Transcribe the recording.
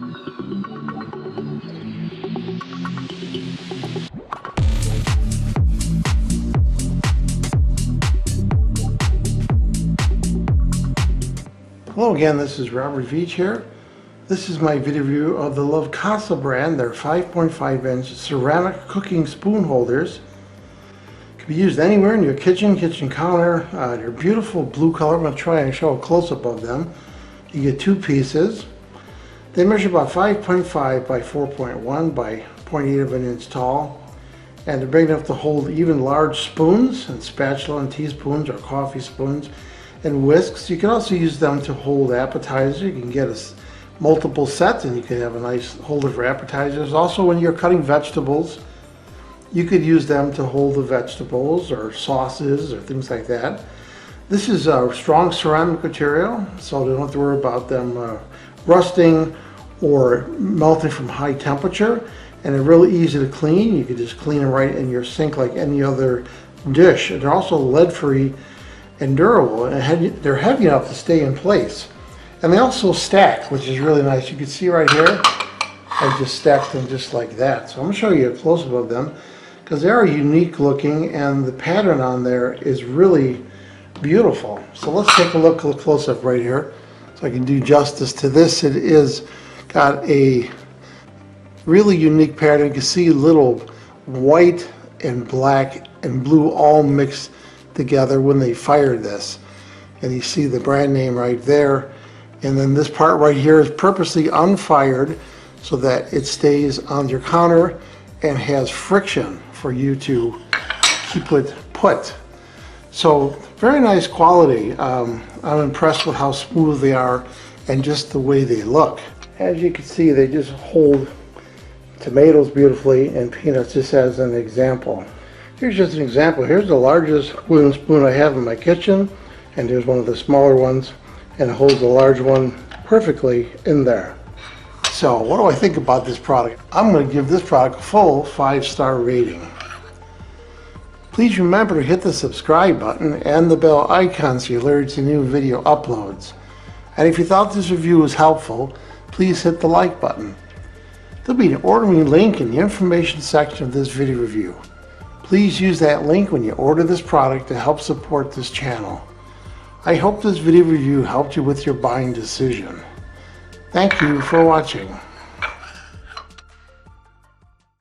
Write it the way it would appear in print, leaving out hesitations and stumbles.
Hello again, this is Robert Veach here. This is my video review of the LOVECASA brand. They're 5.5 inch ceramic cooking spoon holders. Can be used anywhere in your kitchen counter. They're beautiful blue color. I'm going to try and show a close-up of them. You get two pieces. They measure about 5.5 by 4.1 by 0.8 of an inch tall. And they're big enough to hold even large spoons and spatula and teaspoons or coffee spoons and whisks. You can also use them to hold appetizers. You can get multiple sets and you can have a nice holder for appetizers. Also, when you're cutting vegetables, you could use them to hold the vegetables or sauces or things like that. This is a strong ceramic material, so you don't have to worry about them rusting or melting from high temperature. And they're really easy to clean. You can just clean them right in your sink like any other dish. And they're also lead-free and durable, and they're heavy enough to stay in place. And they also stack, which is really nice. You can see right here, I just stacked them just like that. So I'm going to show you a close-up of them because they are unique looking and the pattern on there is really beautiful. So let's take a look at a close-up right here so I can do justice to this. It is got a really unique pattern. You can see little white and black and blue all mixed together when they fired this, and you see the brand name right there. And then this part right here is purposely unfired so that it stays on your counter and has friction for you to keep it put. So very nice quality. I'm impressed with how smooth they are and just the way they look. As you can see, they just hold tomatoes beautifully and peanuts, just as an example. Here's just an example. Here's the largest wooden spoon I have in my kitchen, and there's one of the smaller ones, and it holds the large one perfectly in there. So what do I think about this product? I'm going to give this product a full 5-star rating. Please remember to hit the subscribe button and the bell icon so you're alerted to new video uploads. And if you thought this review was helpful, please hit the like button. There'll be an ordering link in the information section of this video review. Please use that link when you order this product to help support this channel. I hope this video review helped you with your buying decision. Thank you for watching.